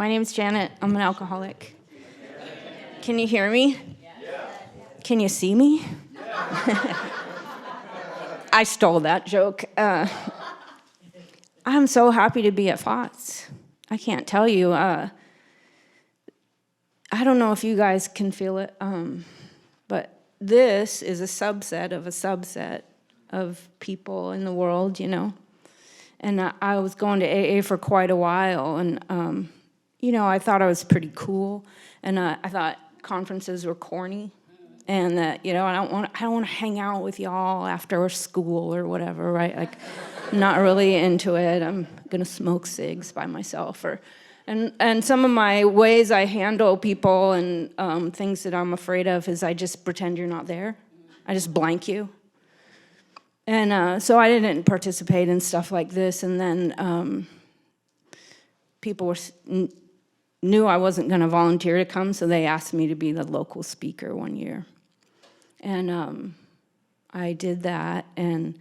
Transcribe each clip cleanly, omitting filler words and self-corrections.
My name's Janet. I'm an alcoholic. Can you hear me? Can you see me? I stole that joke. I'm so happy to be at FOTS. I can't tell you. I don't know if you guys can feel it, but this is a subset of people in the world, you know. And I was going to AA for quite a while, and I thought I was pretty cool, and I thought conferences were corny, and that I don't want to hang out with y'all after school or whatever, right? Like, I'm not really into it. I'm gonna smoke cigs by myself, and some of my ways I handle people and things that I'm afraid of is I just pretend you're not there. I just blank you. And so I didn't participate in stuff like this, and then people knew I wasn't going to volunteer to come, so they asked me to be the local speaker one year. And I did that, and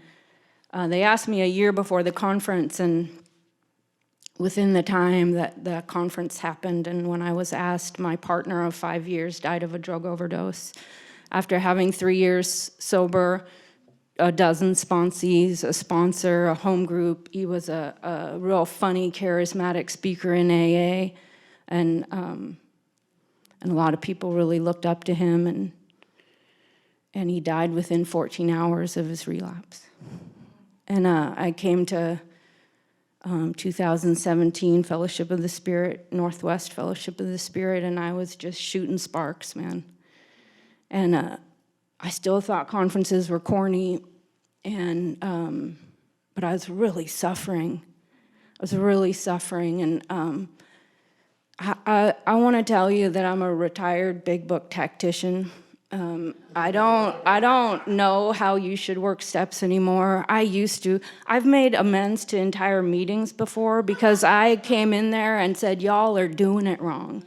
they asked me a year before the conference, and within the time that the conference happened, and when I was asked, my partner of 5 years died of a drug overdose. After having 3 years sober, a dozen sponsees, a sponsor, a home group. He was a real funny, charismatic speaker in AA, and a lot of people really looked up to him, and he died within 14 hours of his relapse. And I came to 2017 Fellowship of the Spirit, Northwest Fellowship of the Spirit, and I was just shooting sparks, man. And I still thought conferences were corny, and but I was really suffering. And I want to tell you that I'm a retired big book tactician. I don't know how you should work steps anymore. I used to. I've made amends to entire meetings before because I came in there and said, y'all are doing it wrong,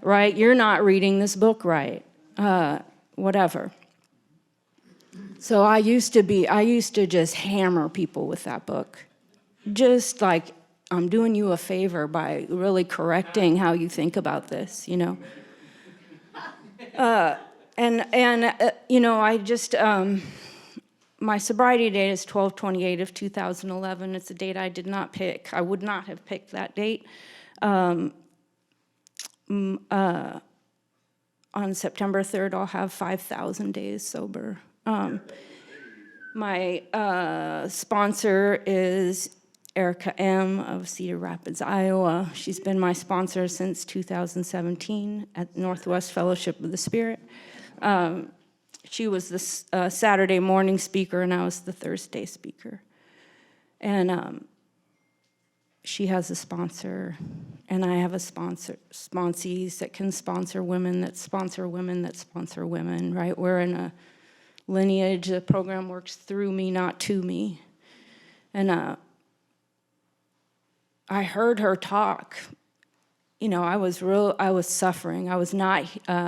right? You're not reading this book right. Whatever. So I used to just hammer people with that book. Just like, I'm doing you a favor by really correcting how you think about this, you know. I just, my sobriety date is 12/28 of 2011. It's a date I did not pick. I would not have picked that date. On September 3rd, I'll have 5,000 days sober. My sponsor is Erica M. of Cedar Rapids, Iowa. She's been my sponsor since 2017 at Northwest Fellowship of the Spirit. She was the Saturday morning speaker, and I was the Thursday speaker. And she has a sponsor, and I have a sponsees that can sponsor women, that sponsor women, that sponsor women, right? We're in a lineage. The program works through me, not to me. And I heard her talk. I was suffering. I was not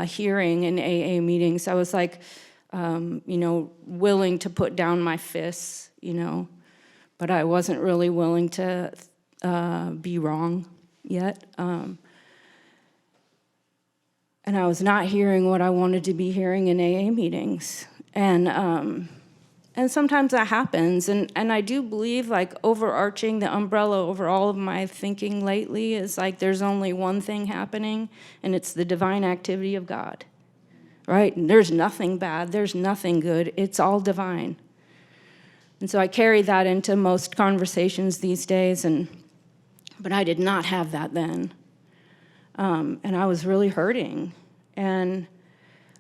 hearing in AA meetings. I was like, willing to put down my fists, but I wasn't really willing to be wrong yet. And I was not hearing what I wanted to be hearing in AA meetings. And sometimes that happens. And I do believe, like, overarching the umbrella over all of my thinking lately is like there's only one thing happening, and it's the divine activity of God, right? And there's nothing bad. There's nothing good. It's all divine. And so I carry that into most conversations these days, but I did not have that then. And I was really hurting. And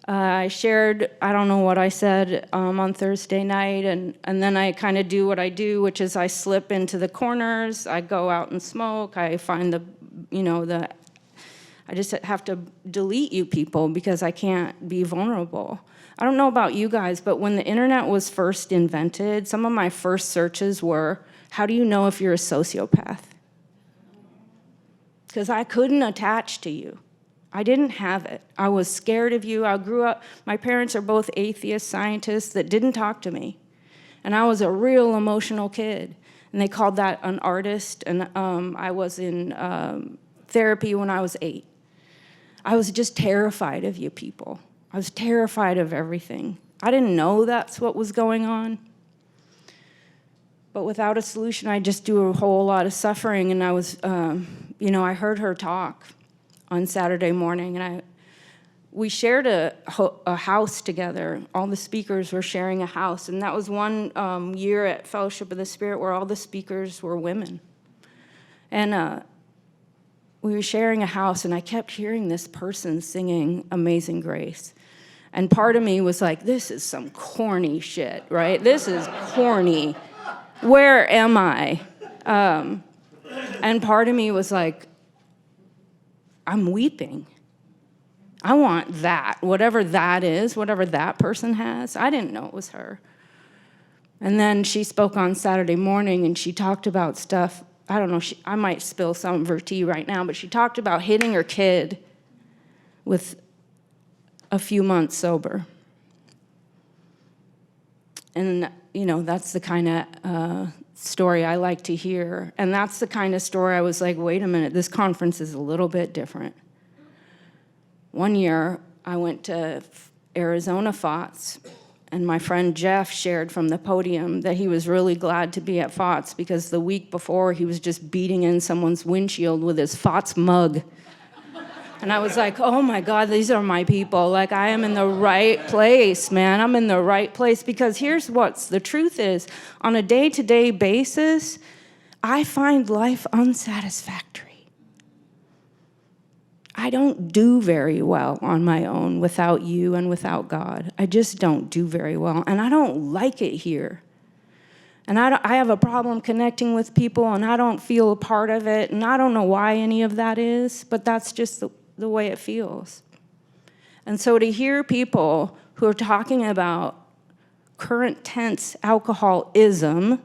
I shared, I don't know what I said on Thursday night, and then I kind of do what I do, which is I slip into the corners, I go out and smoke, I find I just have to delete you people because I can't be vulnerable. I don't know about you guys, but when the internet was first invented, some of my first searches were, how do you know if you're a sociopath? Because I couldn't attach to you. I didn't have it. I was scared of you. I grew up, my parents are both atheist scientists that didn't talk to me. And I was a real emotional kid. And they called that an artist. And I was in therapy when I was 8. I was just terrified of you people. I was terrified of everything. I didn't know that's what was going on. But without a solution, I just do a whole lot of suffering. And I was, I heard her talk on Saturday morning, and we shared a house together. All the speakers were sharing a house, and that was one year at Fellowship of the Spirit where all the speakers were women. And we were sharing a house, and I kept hearing this person singing Amazing Grace. And part of me was like, this is some corny shit, right? This is corny. Where am I? And part of me was like, I'm weeping. I want that, whatever that is, whatever that person has. I didn't know it was her. And then she spoke on Saturday morning, and she talked about stuff. I don't know, I might spill some of her tea right now, but she talked about hitting her kid with a few months sober. And, that's the kind of story I like to hear. And that's the kind of story I was like, wait a minute, this conference is a little bit different. One year, I went to Arizona FOTS, and my friend Jeff shared from the podium that he was really glad to be at FOTS because the week before, he was just beating in someone's windshield with his FOTS mug. And I was like, oh my God, these are my people. Like, I am in the right place, man. I'm in the right place. Because here's what's the truth is, on a day-to-day basis, I find life unsatisfactory. I don't do very well on my own without you and without God. I just don't do very well. And I don't like it here. And I have a problem connecting with people, and I don't feel a part of it. And I don't know why any of that is, but that's just the way it feels. And so to hear people who are talking about current tense alcoholism,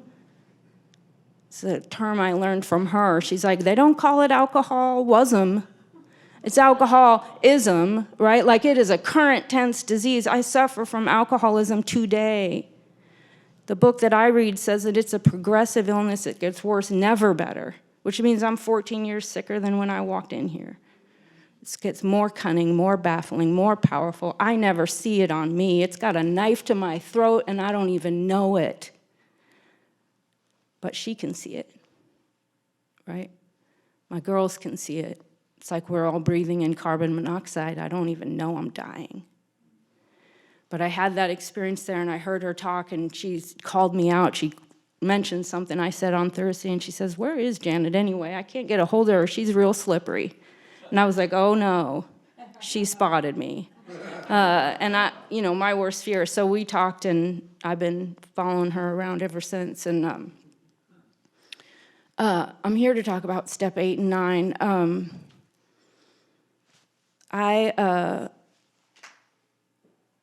it's a term I learned from her. She's like, they don't call it alcoholism. It's alcoholism, right? Like it is a current tense disease. I suffer from alcoholism today. The book that I read says that it's a progressive illness. It gets worse, never better, which means I'm 14 years sicker than when I walked in here. It gets more cunning, more baffling, more powerful. I never see it on me. It's got a knife to my throat, and I don't even know it. But she can see it, right? My girls can see it. It's like we're all breathing in carbon monoxide. I don't even know I'm dying. But I had that experience there, and I heard her talk, and she called me out. She mentioned something I said on Thursday, and she says, where is Janet anyway? I can't get a hold of her. She's real slippery. And I was like, oh, no, she spotted me. And my worst fear. So we talked, and I've been following her around ever since. And I'm here to talk about step 8 and 9.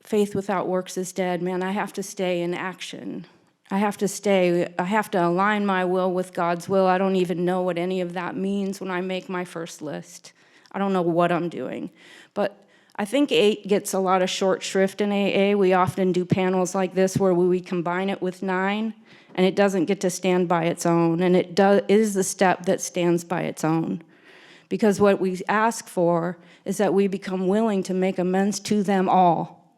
Faith without works is dead. Man, I have to stay in action. I have to align my will with God's will. I don't even know what any of that means when I make my first list. I don't know what I'm doing. But I think 8 gets a lot of short shrift in AA. We often do panels like this where we combine it with 9, and it doesn't get to stand by its own. And it is the step that stands by its own. Because what we ask for is that we become willing to make amends to them all.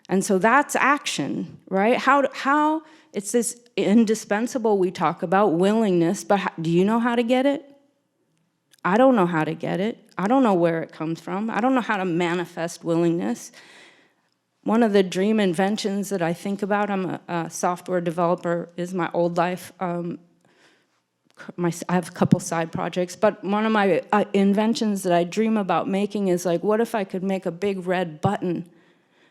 And so that's action, right? How it's this indispensable we talk about, willingness, but do you know how to get it? I don't know how to get it. I don't know where it comes from. I don't know how to manifest willingness. One of the dream inventions that I think about, I'm a software developer, is my old life. I have a couple side projects, but one of my inventions that I dream about making is like, what if I could make a big red button?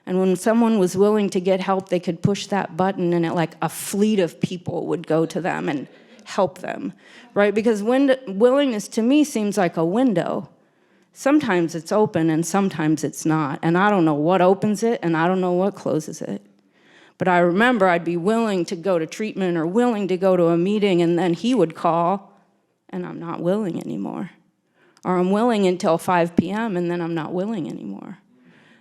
And when someone was willing to get help, they could push that button, and a fleet of people would go to them and help them, right? Because willingness to me seems like a window. Sometimes it's open and sometimes it's not. And I don't know what opens it and I don't know what closes it. But I remember I'd be willing to go to treatment or willing to go to a meeting, and then he would call and I'm not willing anymore. Or I'm willing until 5 p.m. and then I'm not willing anymore.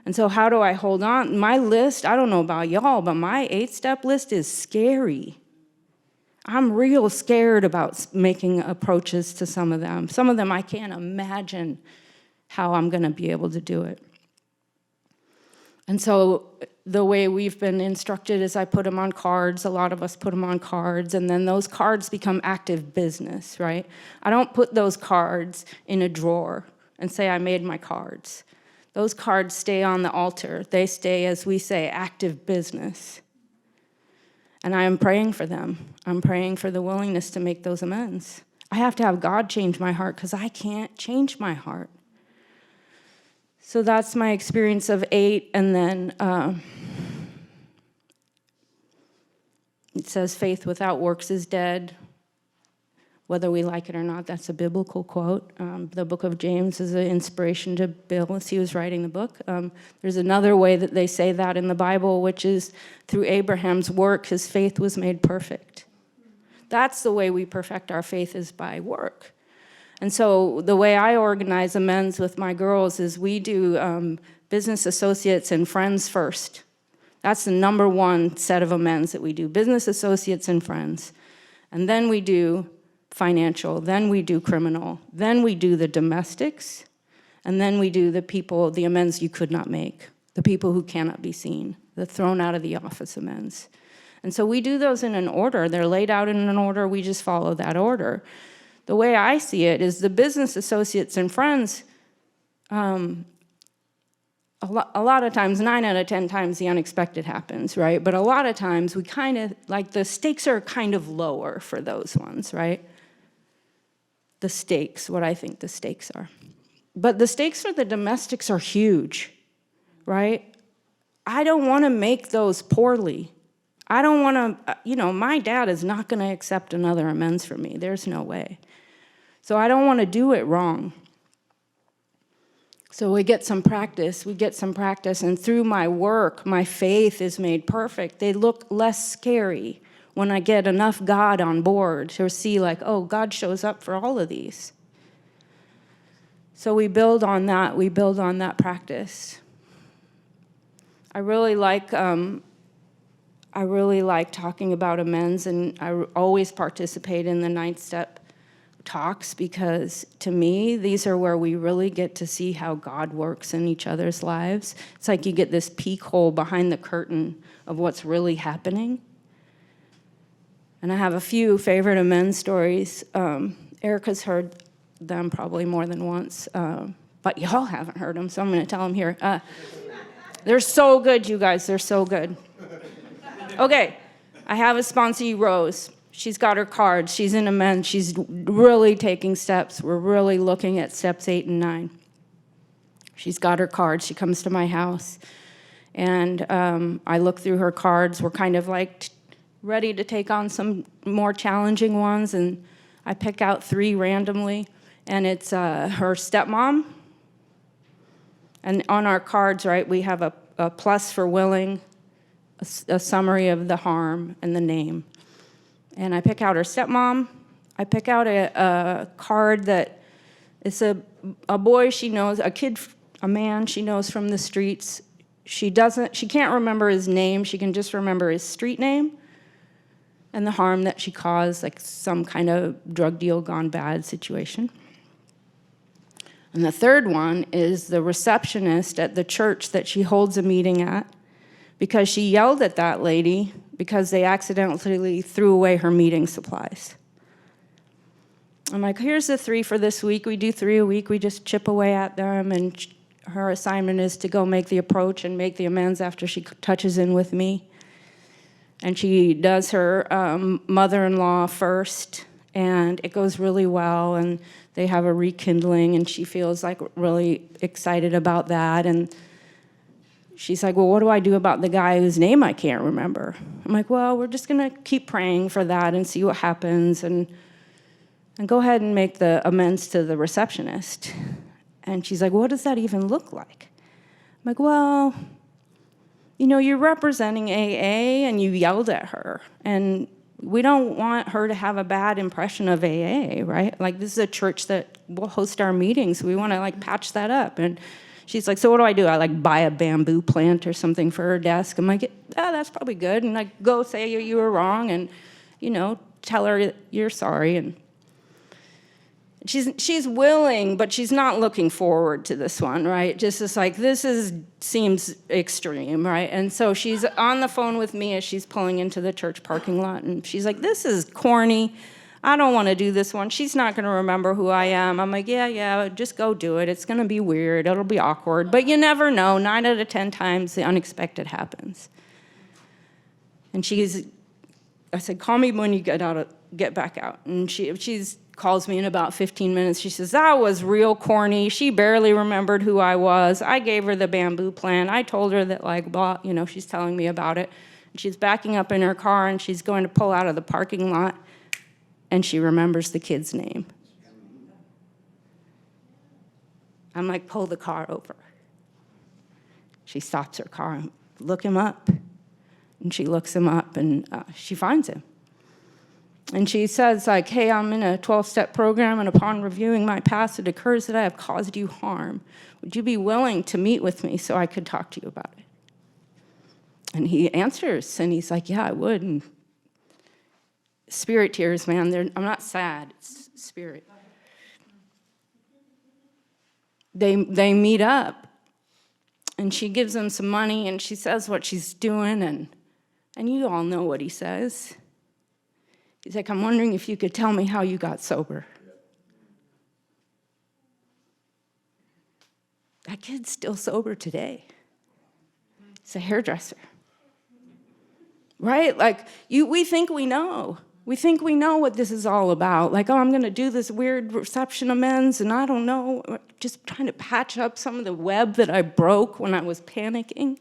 And so how do I hold on? My list, I don't know about y'all, but my 8-step list is scary. I'm real scared about making approaches to some of them. Some of them I can't imagine how I'm going to be able to do it. And so the way we've been instructed is I put them on cards. A lot of us put them on cards, and then those cards become active business, right? I don't put those cards in a drawer and say I made my cards. Those cards stay on the altar. They stay, as we say, active business. And I am praying for them. I'm praying for the willingness to make those amends. I have to have God change my heart because I can't change my heart. So that's my experience of 8. And then it says, faith without works is dead. Whether we like it or not, that's a biblical quote. The book of James is an inspiration to Bill as he was writing the book. There's another way that they say that in the Bible, which is through Abraham's work, his faith was made perfect. That's the way we perfect our faith, is by work. And so the way I organize amends with my girls is we do business associates and friends first. That's the number one set of amends that we do, business associates and friends. And then we do financial, then we do criminal, then we do the domestics, and then we do the people, the amends you could not make, the people who cannot be seen, the thrown out of the office amends. And so we do those in an order. They're laid out in an order. We just follow that order. The way I see it is the business associates and friends, a lot of times, 9 out of 10 times, the unexpected happens, right? But a lot of times, we kind of, like, the stakes are kind of lower for those ones, right? The stakes, what I think the stakes are. But the stakes for the domestics are huge, right? I don't want to make those poorly. I don't want to, my dad is not going to accept another amends from me. There's no way. So I don't want to do it wrong. So we get some practice, and through my work, my faith is made perfect. They look less scary when I get enough God on board to see, like, oh, God shows up for all of these. So we build on that practice. I really like talking about amends, and I always participate in the 9th step talks, because to me, these are where we really get to see how God works in each other's lives. It's like you get this peek hole behind the curtain of what's really happening. And I have a few favorite amends stories. Erica's heard them probably more than once, but y'all haven't heard them, so I'm going to tell them here. They're so good, you guys. They're so good. Okay, I have a sponsee, Rose. She's got her cards. She's in amends. She's really taking steps. We're really looking at steps 8 and 9. She's got her cards. She comes to my house, and I look through her cards. We're kind of like ready to take on some more challenging ones, and I pick out 3 randomly, and it's her stepmom. And on our cards, right, we have a plus for willing, a summary of the harm, and the name. And I pick out her stepmom. I pick out a card that is a boy she knows, a man she knows from the streets. She can't remember his name. She can just remember his street name and the harm that she caused, like some kind of drug deal gone bad situation. And the third one is the receptionist at the church that she holds a meeting at, because she yelled at that lady because they accidentally threw away her meeting supplies. I'm like, here's the 3 for this week. We do 3 a week. We just chip away at them, and her assignment is to go make the approach and make the amends after she touches in with me. And she does her mother-in-law first, and it goes really well, and they have a rekindling, and she feels like really excited about that. And she's like, well, what do I do about the guy whose name I can't remember? I'm like, well, we're just going to keep praying for that and see what happens, and go ahead and make the amends to the receptionist. And she's like, what does that even look like? I'm like, well, you're representing AA, and you yelled at her, and we don't want her to have a bad impression of AA, right? Like, this is a church that will host our meetings. We want to, patch that up. And she's like, so what do? I, buy a bamboo plant or something for her desk? I'm like, that's probably good. And I go say you were wrong, and, tell her you're sorry. And she's willing, but she's not looking forward to this one, right? Just as like, seems extreme, right? And so she's on the phone with me as she's pulling into the church parking lot, and she's like, this is corny. I don't want to do this one. She's not going to remember who I am. I'm like, yeah, just go do it. It's going to be weird. It'll be awkward. But you never know. 9 out of 10 times, the unexpected happens. And I said, call me when you get back out. And she calls me in about 15 minutes. She says, that was real corny. She barely remembered who I was. I gave her the bamboo plan. I told her that, like, blah, she's telling me about it. And she's backing up in her car, and she's going to pull out of the parking lot. And she remembers the kid's name. I'm like, pull the car over. She stops her car and look him up. And she looks him up, and she finds him. And she says, like, hey, I'm in a 12-step program, and upon reviewing my past, it occurs that I have caused you harm. Would you be willing to meet with me so I could talk to you about it? And he answers, and he's like, yeah, I would. And spirit tears, man. I'm not sad. It's spirit. They meet up, and she gives him some money, and she says what she's doing, and you all know what he says. He's like, I'm wondering if you could tell me how you got sober. That kid's still sober today. He's a hairdresser. Right? Like, we think we know. We think we know what this is all about. Like, oh, I'm going to do this weird reception amends, and I don't know, just trying to patch up some of the web that I broke when I was panicking.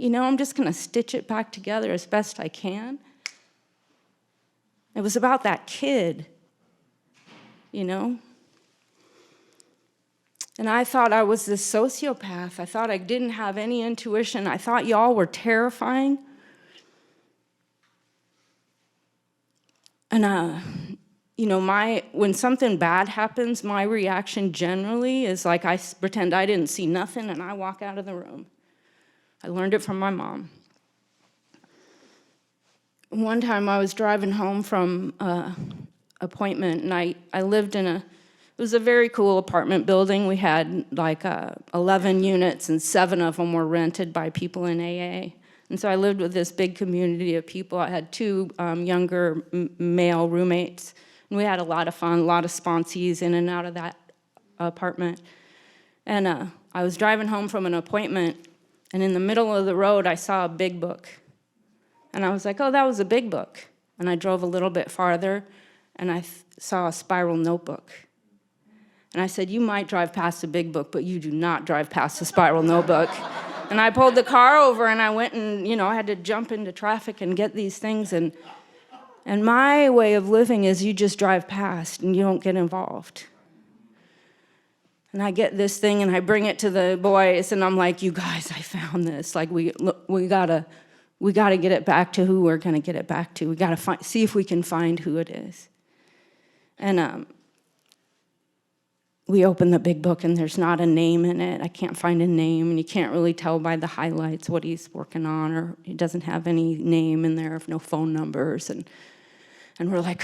I'm just going to stitch it back together as best I can. It was about that kid, And I thought I was this sociopath. I thought I didn't have any intuition. I thought y'all were terrifying. And, when something bad happens, my reaction generally is like I pretend I didn't see nothing and I walk out of the room. I learned it from my mom. One time I was driving home from an appointment, and I lived it was a very cool apartment building. We had like 11 units, and 7 of them were rented by people in AA. And so I lived with this big community of people. I had 2 younger male roommates, and we had a lot of fun, a lot of sponsees in and out of that apartment. And I was driving home from an appointment, and in the middle of the road, I saw a big book. And I was like, oh, that was a big book. And I drove a little bit farther, and I saw a spiral notebook. And I said, you might drive past a big book, but you do not drive past a spiral notebook. And I pulled the car over, and I went and, I had to jump into traffic and get these things. And my way of living is you just drive past, and you don't get involved. And I get this thing, and I bring it to the boys, and I'm like, you guys, I found this. Like, we gotta get it back to who we're gonna get it back to. We gotta see if we can find who it is. And we open the big book, and there's not a name in it. I can't find a name, and you can't really tell by the highlights what he's working on, or he doesn't have any name in there, no phone numbers. And we're like,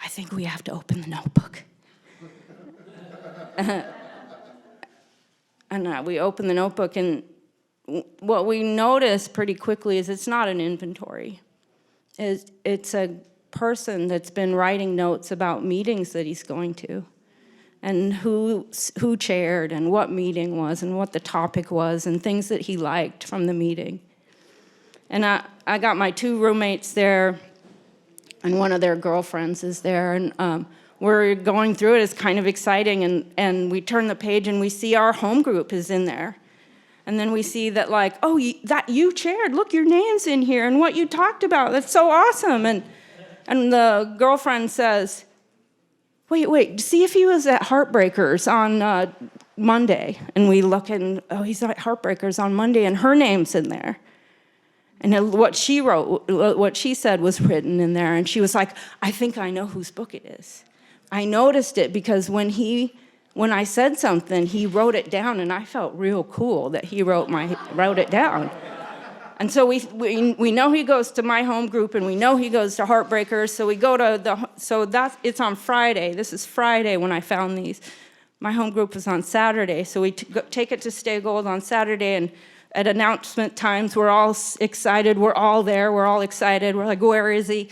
I think we have to open the notebook. And we open the notebook, and what we notice pretty quickly is it's not an inventory. It's a person that's been writing notes about meetings that he's going to, and who chaired, and what meeting was, and what the topic was, and things that he liked from the meeting. And I got my 2 roommates there, and one of their girlfriends is there, and we're going through it. It's kind of exciting, and we turn the page, and we see our home group is in there. And then we see that, like, oh, that you chaired. Look, your name's in here, and what you talked about. That's so awesome. And the girlfriend says, wait, see if he was at Heartbreakers on Monday. And we look, and, oh, he's at Heartbreakers on Monday, and her name's in there. And what she wrote, what she said was written in there, and she was like, I think I know whose book it is. I noticed it because when I said something, he wrote it down, and I felt real cool that he wrote it down. And so we know he goes to my home group, and we know he goes to Heartbreakers. So we go to it's on Friday. This is Friday when I found these. My home group was on Saturday, so we take it to Stay Gold on Saturday, and at announcement times, we're all excited. We're all there. We're all excited. We're like, where is he?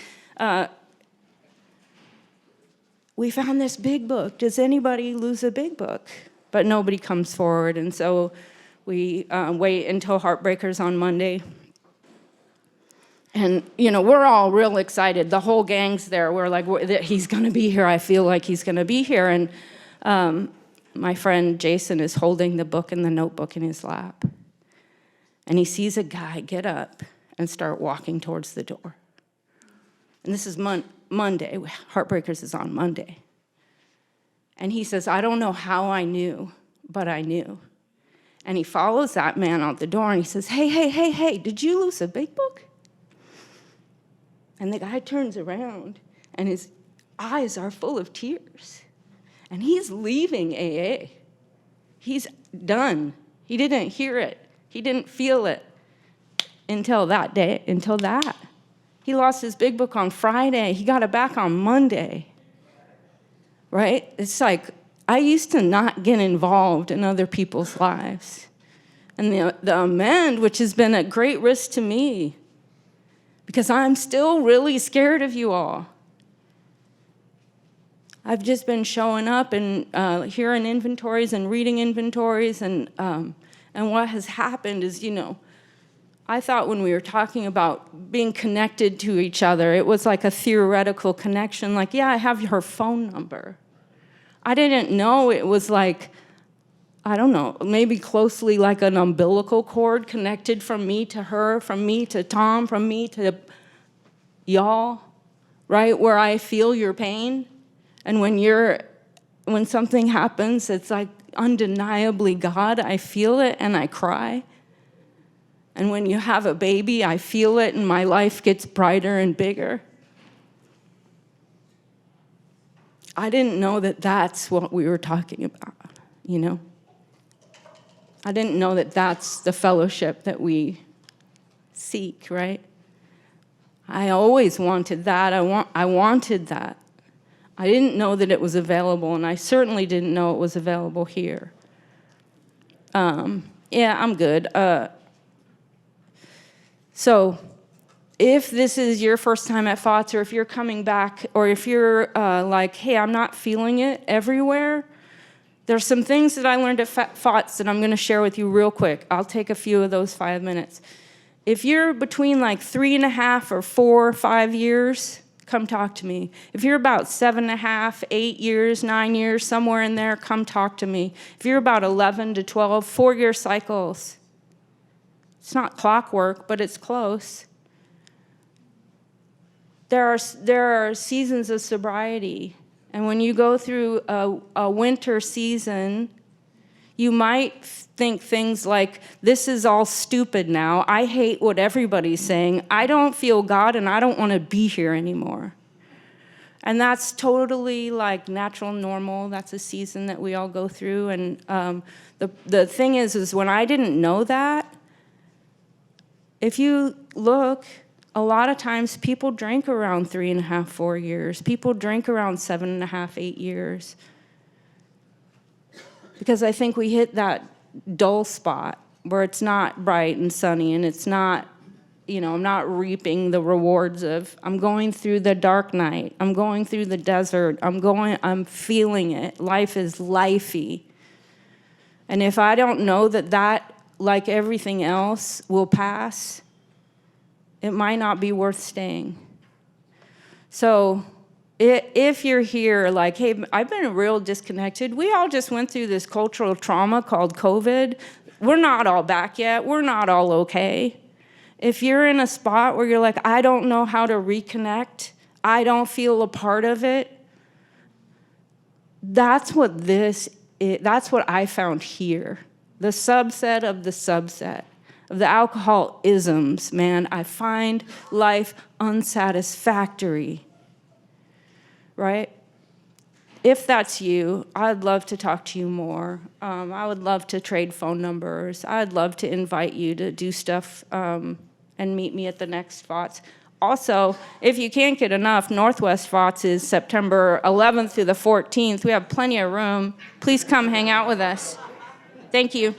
We found this big book. Does anybody lose a big book? But nobody comes forward, and so we wait until Heartbreakers on Monday. And, we're all real excited. The whole gang's there. We're like, he's going to be here. I feel like he's going to be here. And my friend Jason is holding the book and the notebook in his lap. And he sees a guy get up and start walking towards the door. And this is Monday. Heartbreakers is on Monday. And he says, I don't know how I knew, but I knew. And he follows that man out the door, and he says, hey, did you lose a big book? And the guy turns around, and his eyes are full of tears. And he's leaving AA. He's done. He didn't hear it. He didn't feel it until that day, until that. He lost his big book on Friday. He got it back on Monday. Right? It's like, I used to not get involved in other people's lives. And the amend, which has been a great risk to me, because I'm still really scared of you all. I've just been showing up and hearing inventories and reading inventories, and what has happened is, I thought when we were talking about being connected to each other, it was like a theoretical connection, like, yeah, I have her phone number. I didn't know it was like, I don't know, maybe closely like an umbilical cord connected from me to her, from me to Tom, from me to y'all, right? Where I feel your pain. And when something happens, it's like undeniably God, I feel it and I cry. And when you have a baby, I feel it and my life gets brighter and bigger. I didn't know that that's what we were talking about, I didn't know that that's the fellowship that we seek, right? I always wanted that. I wanted that. I didn't know that it was available, and I certainly didn't know it was available here. Yeah, I'm good. So if this is your first time at FOTS, or if you're coming back, or if you're like, hey, I'm not feeling it everywhere, there's some things that I learned at FOTS that I'm going to share with you real quick. I'll take a few of those 5 minutes. If you're between like 3.5 or 4 or 5 years, come talk to me. If you're about 7.5, 8 years, 9 years, somewhere in there, come talk to me. If you're about 11 to 12, 4-year cycles. It's not clockwork, but it's close. There are seasons of sobriety. And when you go through a winter season, you might think things like, this is all stupid now. I hate what everybody's saying. I don't feel God, and I don't want to be here anymore. And that's totally like natural, normal. That's a season that we all go through. And the thing is when I didn't know that, if you look, a lot of times people drink around 3.5, 4 years. People drink around 7.5, 8 years. Because I think we hit that dull spot where it's not bright and sunny, and it's not, I'm not reaping the rewards of, I'm going through the dark night. I'm going through the desert. I'm feeling it. Life is lifey. And if I don't know that, like everything else, will pass, it might not be worth staying. So if you're here like, hey, I've been real disconnected. We all just went through this cultural trauma called COVID. We're not all back yet. We're not all okay. If you're in a spot where you're like, I don't know how to reconnect, I don't feel a part of it, that's what I found here. The subset of the subset of the alcoholisms, man. I find life unsatisfactory. Right? If that's you, I'd love to talk to you more. I would love to trade phone numbers. I'd love to invite you to do stuff and meet me at the next FOTS. Also, if you can't get enough, Northwest FOTS is September 11th through the 14th. We have plenty of room. Please come hang out with us. Thank you.